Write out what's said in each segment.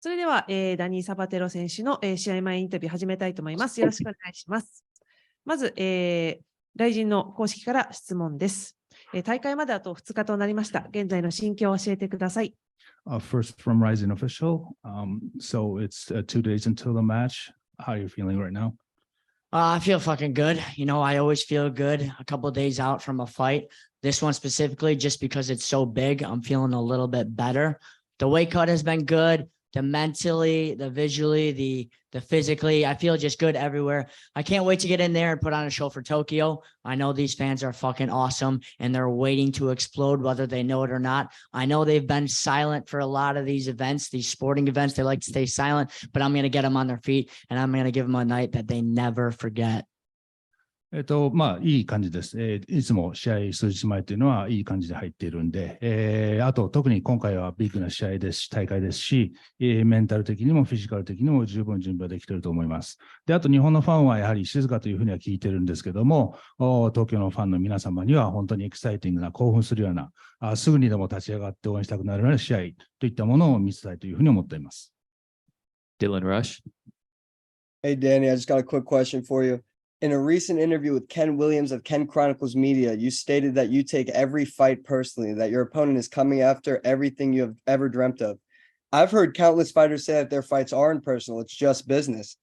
それでは、ダニー・サバテロ選手の、試合前インタビュー始めたいと思います。よろしくお願いします。まず、Rizinの公式から質問です。大会まであと2日となりました。現在の心境を教えてください。First from Rizin official. So it's 2 days until the match. How are you feeling right now? I feel fucking good. You know, I always feel good a couple of days out from a fight. This one specifically, just because it's so big, I'm feeling a little bit better. The weight cut has been good. The mentally, the visually, the physically, I feel just good everywhere. I can't wait to get in there and put on a show for Tokyo. I know these fans are fucking awesome and they're waiting to explode whether they know it or not. I know they've been silent for a lot of these events, these sporting events. They like to stay silent, but I'm going to get them on their feet and I'm going to give them a night that they never forget. いい感じです。いつも試合数日前というのはいい感じで入っているんで、あと特に今回はビッグな試合ですし、大会ですし、メンタル的にもフィジカル的にも十分準備はできていると思います。で、あと日本のファンはやはり静かというふうには聞いてるんですけども、東京のファンの皆様には本当にエキサイティングな興奮するような、すぐにでも立ち上がって応援したくなるような試合といったものを見せたいというふうに思っています。Dylan Rush. Hey, Danny, I just got a quick question for you. In a recent interview with Ken Williams of Ken Chronicles Media, you stated that you take every fight personally, that your opponent is coming after everything you have ever dreamt of. I've heard countless fighters say that their fights aren't personal, it's just business.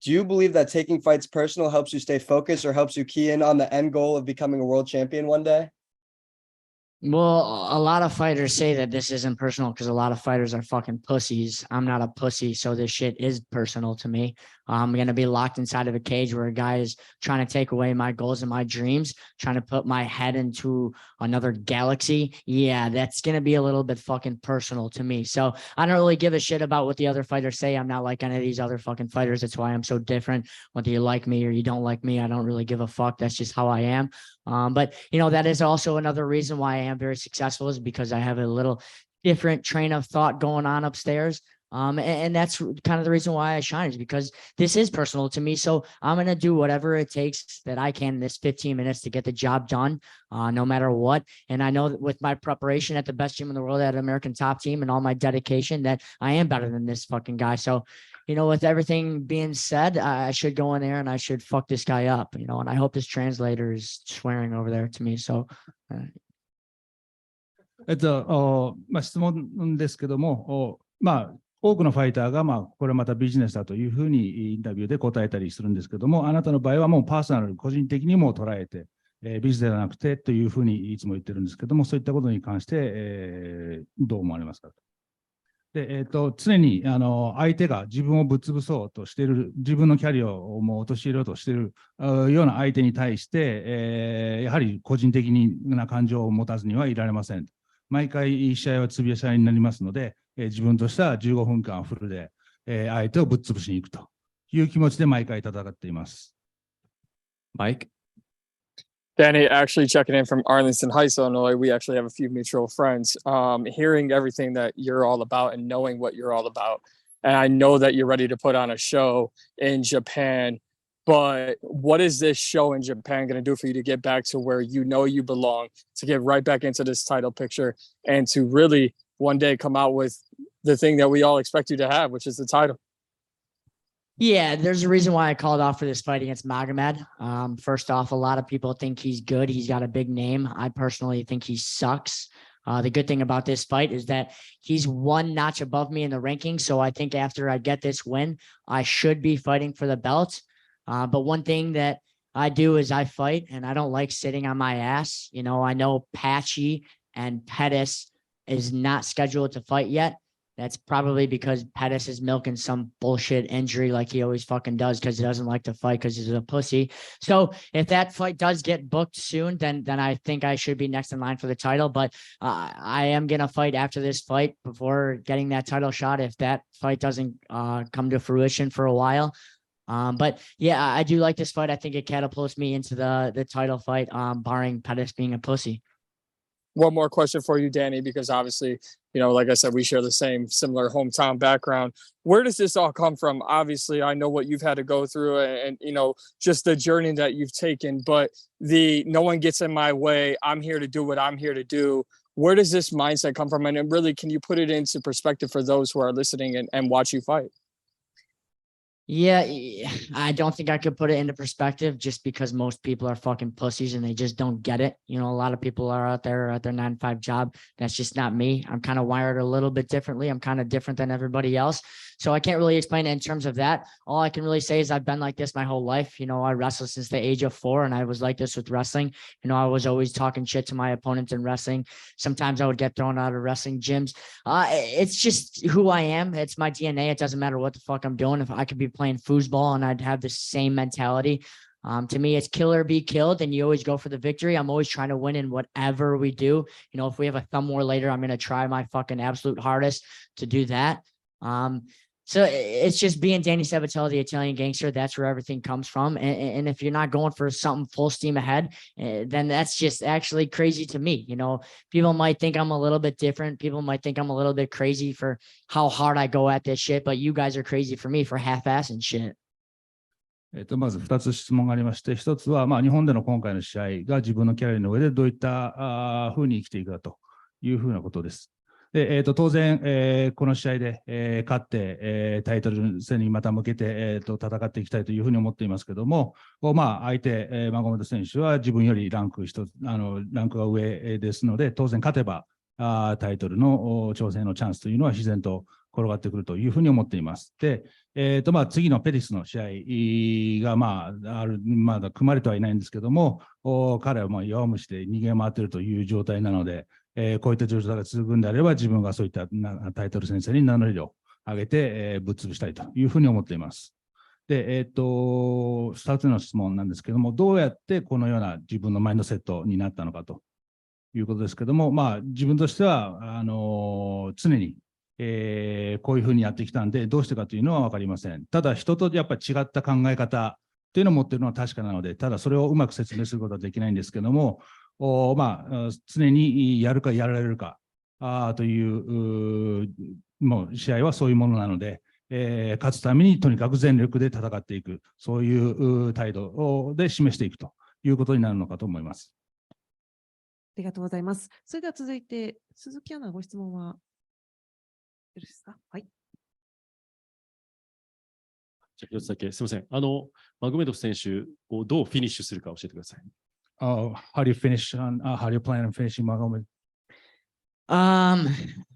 Do you believe that taking fights personal helps you stay focused or helps you key in on the end goal of becoming a world champion one day? Well, a lot of fighters say that this isn't personal because a lot of fighters are fucking pussies. I'm not a pussy, so this shit is personal to me. I'm going to be locked inside of a cage where a guy is trying to take away my goals and my dreams, trying to put my head into another galaxy. Yeah, that's going to be a little bit fucking personal to me. So I don't really give a shit about what the other fighters say. I'm not like any of these other fucking fighters. That's why I'm so different. Whether you like me or you don't like me, I don't really give a fuck. That's just how I am. But, you know, that is also another reason why I am very successful is because I have a little different train of thought going on upstairs. And that's kind of the reason why I shine is because this is personal to me. So I'm going to do whatever it takes that I can in this 15 minutes to get the job done, no matter what. And I know that with my preparation at the best gym in the world, at American Top Team and all my dedication that I am better than this fucking guy. So, you know, with everything being said, I should go in there and I should fuck this guy up, you know, and I hope this translator is swearing over there to me. So, 質問ですけども、多くのファイターが、これまたビジネスだというふうにインタビューで答えたりするんですけども、あなたの場合はもうパーソナル、個人的にも捉えて、ビジネスではなくてというふうにいつも言ってるんですけども、そういったことに関して、どう思われますかと。で、常に相手が自分をぶっ潰そうとしている、自分のキャリアをもう陥れようとしているような相手に対して、やはり個人的な感情を持たずにはいられません。毎回試合はつぶや試合になりますので、自分としては15分間フルで、相手をぶっ潰しに行くという気持ちで毎回戦っています。Mike? Danny, actually checking in from Arlington Heights, Illinois. We actually have a few mutual friends. Hearing everything that you're all about and knowing what you're all about. And I know that you're ready to put on a show in Japan. But what is this show in Japan going to do for you to get back to where you know you belong, to get right back into this title picture, and to really one day come out with the thing that we all expect you to have, which is the title? Yeah, there's a reason why I called off for this fight against Magomed. First off, a lot of people think he's good. He's got a big name. I personally think he sucks. The good thing about this fight is that he's one notch above me in the rankings. So I think after I get this win, I should be fighting for the belt. But one thing that I do is I fight and I don't like sitting on my ass. You know, I know Patchy and Pettis is not scheduled to fight yet. That's probably because Pettis is milking some bullshit injury like he always fucking does because he doesn't like to fight because he's a pussy. So if that fight does get booked soon, then I think I should be next in line for the title. But I am going to fight after this fight before getting that title shot if that fight doesn't come to fruition for a while. But yeah, I do like this fight. I think it catapults me into the title fight, barring Pettis being a pussy. One more question for you, Danny, because obviously, you know, like I said, we share the same similar hometown background. Where does this all come from? Obviously, I know what you've had to go through and you know, just the journey that you've taken, but no one gets in my way. I'm here to do what I'm here to do. Where does this mindset come from? And really, can you put it into perspective for those who are listening and watch you fight? Yeah, I don't think I could put it into perspective just because most people are fucking pussies and they just don't get it. You know, a lot of people are out there at their 9-to-5 job. That's just not me. I'm kind of wired a little bit differently. I'm kind of different than everybody else. So I can't really explain it in terms of that. All I can really say is I've been like this my whole life. You know, I wrestled since the age of 4 and I was like this with wrestling. You know, I was always talking shit to my opponents in wrestling. Sometimes I would get thrown out of wrestling gyms. It's just who I am. It's my DNA. It doesn't matter what the fuck I'm doing. If I could be playing foosball and I'd have the same mentality. To me, it's kill or be killed, and you always go for the victory. I'm always trying to win in whatever we do. You know, if we have a thumb war later, I'm going to try my fucking absolute hardest to do that. So it's just being Danny Sabatello, the Italian gangster. That's where everything comes from. And if you're not going for something full steam ahead, then that's just actually crazy to me. You know, people might think I'm a little bit different. People might think I'm a little bit crazy for how hard I go at this shit, but you guys are crazy for me for half-assing shit. まず2つ質問がありまして、1つは、日本での今回の試合が自分のキャリアの上でどういったふうに生きていくかというふうなことです。で当然、この試合で、勝って、タイトル戦にまた向けて、戦っていきたいというふうに思っていますけども、相手、マゴメド選手は自分よりランクが上ですので、当然勝てばタイトルの挑戦のチャンスというのは自然と転がってくるというふうに思っています。で、次のペティスの試合が、まだ組まれてはいないんですけども、彼は弱虫で逃げ回っているという状態なので、こういった状態が続くんであれば、自分がそういったタイトル戦線に名乗りを上げて、ぶっ潰したいというふうに思っています。で、2つの質問なんですけども、どうやってこのような自分のマインドセットになったのかということですけども、自分としては常に、こういうふうにやってきたんで、どうしてかというのは分かりません。ただ、人とやっぱり違った考え方というのを持っているのは確かなので、ただそれをうまく説明することはできないんですけども、常にやるかやられるかというもう試合はそういうものなので、勝つためにとにかく全力で戦っていく、そういう態度で示していくということになるのかと思います。ありがとうございます。それでは続いて、鈴木アナ、ご質問はよろしいですか？はい。じゃあ、一つだけ、すみません。マグメドフ選手をどうフィニッシュするか教えてください。How do you finish on, how do you plan on finishing Magomed?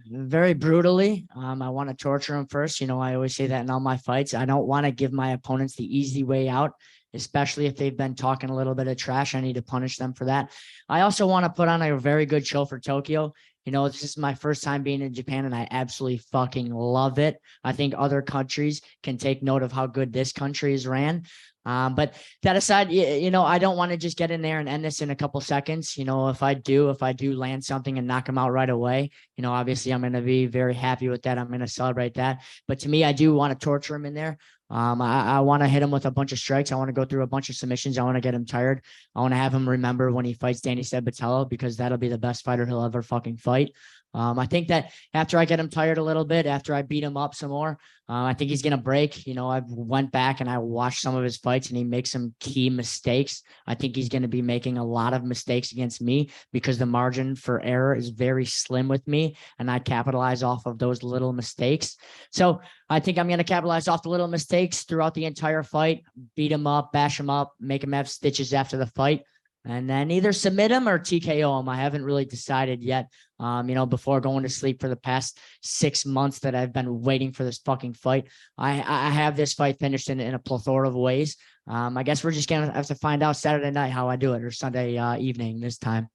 Very brutally. I want to torture him first. You know, I always say that in all my fights. I don't want to give my opponents the easy way out, especially if they've been talking a little bit of trash. I need to punish them for that. I also want to put on a very good show for Tokyo. You know, this is my first time being in Japan and I absolutely fucking love it. I think other countries can take note of how good this country is ran. But that aside, you know, I don't want to just get in there and end this in a couple seconds. You know, if I do land something and knock him out right away, you know, obviously I'm going to be very happy with that. I'm going to celebrate that. But to me, I do want to torture him in there. I want to hit him with a bunch of strikes. I want to go through a bunch of submissions. I want to get him tired. I want to have him remember when he fights Danny Sabatello, because that'll be the best fighter he'll ever fucking fight. I think that after I get him tired a little bit, after I beat him up some more, I think he's going to break. You know, I went back and I watched some of his fights and he makes some key mistakes. I think he's going to be making a lot of mistakes against me because the margin for error is very slim with me. And I capitalize off of those little mistakes. So I think I'm going to capitalize off the little mistakes throughout the entire fight, beat him up, bash him up, make him have stitches after the fight. And then either submit him or TKO him. I haven't really decided yet. You know, before going to sleep for the past 6 months that I've been waiting for this fucking fight, I have this fight finished in a plethora of ways. I guess we're just going to have to find out Saturday night how I do it, or Sunday evening this time.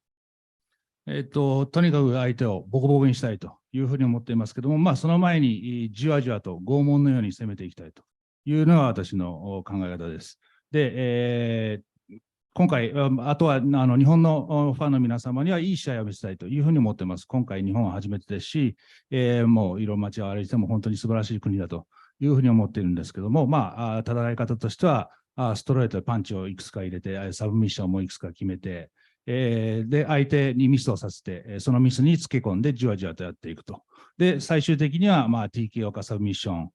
とにかく相手をボコボコにしたいというふうに思っていますけども、その前にじわじわと拷問のように攻めていきたいというのが私の考え方です。で、今回、あとは日本のファンの皆様にはいい試合を見せたいというふうに思っています。今回、日本は初めてですし、もういろんな街を歩いても本当に素晴らしい国だというふうに思っているんですけども、戦い方としては、ストレートでパンチをいくつか入れて、サブミッションもいくつか決めて、で、相手にミスをさせて、そのミスにつけ込んで、じわじわとやっていくと。で、最終的には、TKO かサブミッション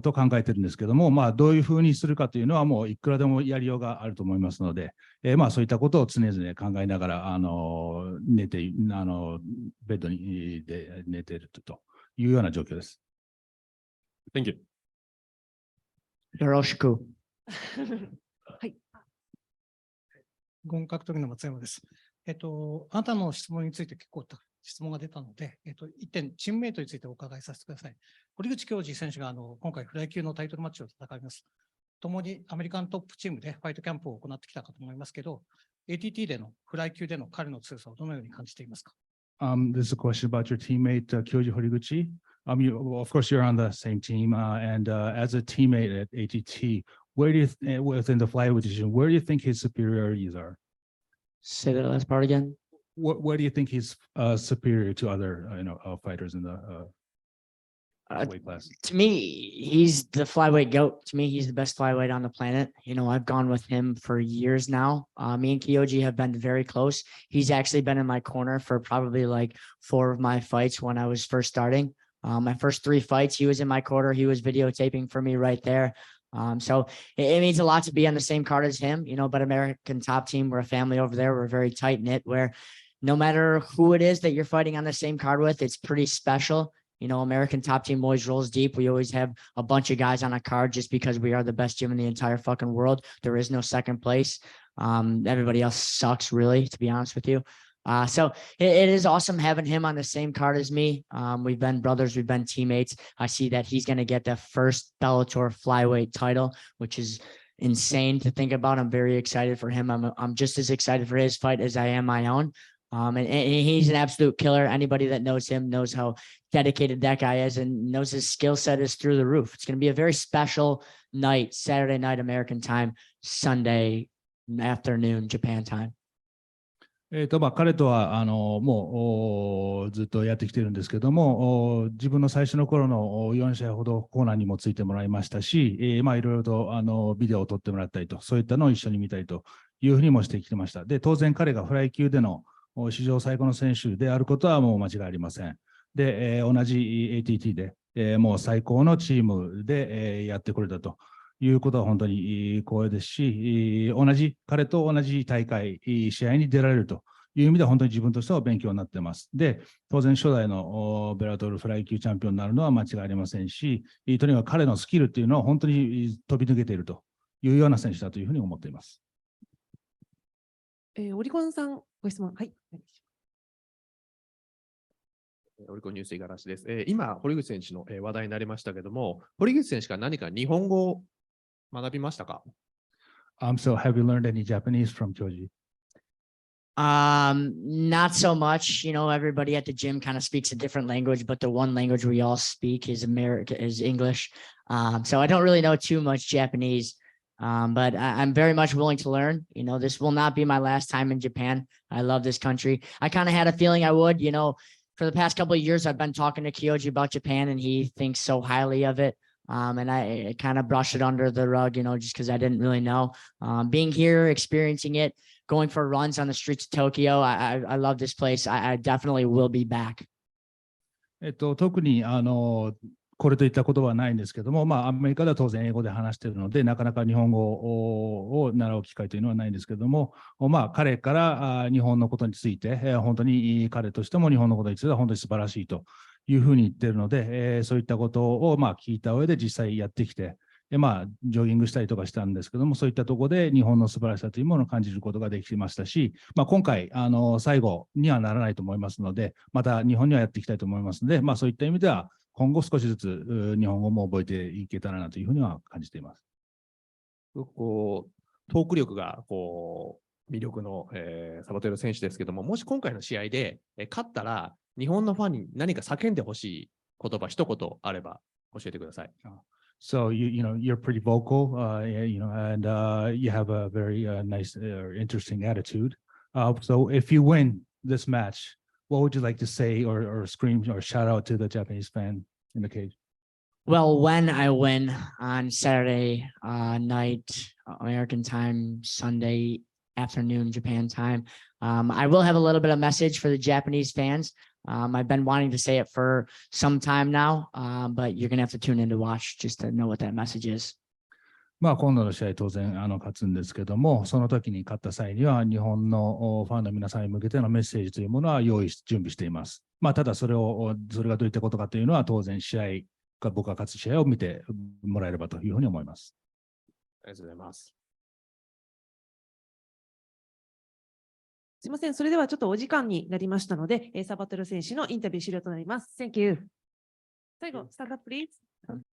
と考えてるんですけども、まあ、どういうふうにするかというのは、もういくらでもやりようがあると思いますので、まあ、そういったことを常々考えながら、寝て、ベッドにで寝ているというような状況です。Thank you. よろしく。はい。合格時の松山です。あなたの質問について結構質問が出たので、一点、チームメイトについてお伺いさせてください。堀口恭司選手が今回フライ級のタイトルマッチを戦います。共にアメリカントップチームでファイトキャンプを行ってきたかと思いますけど、ATT でのフライ級での彼の強さをどのように感じていますか？ This is a question about your teammate, Kyoji Horiguchi. Of course, you're on the same team, and as a teammate at ATT, where do you, within the flyweight division, where do you think his superiorities are? Say that last part again. Where do you think he's superior to other, fighters in the weight class? To me, he's the flyweight GOAT. To me, he's the best flyweight on the planet. I've gone with him for years now. Me and Kyoji have been very close. He's actually been in my corner for probably like 4 of my fights when I was first starting. My first 3 fights, he was in my corner. He was videotaping for me right there. So it means a lot to be on the same card as him, but American Top Team, we're a family over there. We're very tight knit where no matter who it is that you're fighting on the same card with, it's pretty special. American Top Team always rolls deep. We always have a bunch of guys on a card just because we are the best gym in the entire fucking world. There is no second place. Everybody else sucks, really, to be honest with you. So it is awesome having him on the same card as me. We've been brothers. We've been teammates. I see that he's going to get the first Bellator flyweight title, which is insane to think about. I'm very excited for him. I'm just as excited for his fight as I am my own. And he's an absolute killer. Anybody that knows him knows how dedicated that guy is and knows his skill set is through the roof. It's going to be a very special night, Saturday night, American time, Sunday afternoon, Japan time. 彼とはもうずっとやってきてるんですけども、自分の最初の頃の4試合ほどコーナーにもついてもらいましたし、いろいろとビデオを撮ってもらったりと、そういったのを一緒に見たりというふうにもしてきてました。で、当然彼がフライ級での史上最高の選手であることはもう間違いありません。で、同じ ATT で、もう最高のチームでやってこれたということは本当に光栄ですし、彼と同じ大会、試合に出られるという意味では本当に自分としては勉強になっています。で、当然初代のベラトルフライ級チャンピオンになるのは間違いありませんし、とにかく彼のスキルっていうのは本当に飛び抜けているというような選手だというふうに思っています。オリコンさん、ご質問。はい。オリコンニュース五十嵐です。今、堀口選手の話題になりましたけども、堀口選手が何か日本語を学びましたか？ So have you learned any Japanese from Kyoji? Not so much. Everybody at the gym kind of speaks a different language, but the one language we all speak is English. So I don't really know too much Japanese. But I'm very much willing to learn. This will not be my last time in Japan. I love this country. I kind of had a feeling I would. For the past couple of years, I've been talking to Kyoji about Japan, and he thinks so highly of it. And I kind of brushed it under the rug, just because I didn't really know. Being here, experiencing it, going for runs on the streets of Tokyo, I love this place. I definitely will be back. 特にこれといったことはないんですけども、アメリカでは当然英語で話しているので、なかなか日本語を習う機会というのはないんですけども、彼から日本のことについて、本当に彼としても日本のことについては本当に素晴らしいというふうに言っているので、そういったことを聞いた上で実際やってきて、ジョギングしたりとかしたんですけども、そういったところで日本の素晴らしさというものを感じることができましたし、今回、最後にはならないと思いますので、また日本にはやっていきたいと思いますので、そういった意味では、今後少しずつ日本語も覚えていけたらなというふうには感じています。トーク力が魅力の、サバテロ選手ですけども、もし今回の試合で、勝ったら日本のファンに何か叫んでほしい言葉一言あれば教えてください。So you're pretty vocal, and you have a very nice, interesting attitude. So if you win this match, what would you like to say or scream or shout out to the Japanese fan in the cage? Well, when I win on Saturday night, American time, Sunday afternoon, Japan time, I will have a little bit of message for the Japanese fans. I've been wanting to say it for some time now, but you're going to have to tune in to watch just to know what that message is. まあ今度の試合、当然勝つんですけども、その時に勝った際には、日本のファンの皆さんに向けてのメッセージというものは準備しています。まあ、ただそれがどういったことかというのは、当然僕が勝つ試合を見てもらえればというふうに思います。ありがとうございます。すみません。それではちょっとお時間になりましたので、サバテロ選手のインタビュー終了となります。Thank you. 最後、スタンドアップ、プリーズ。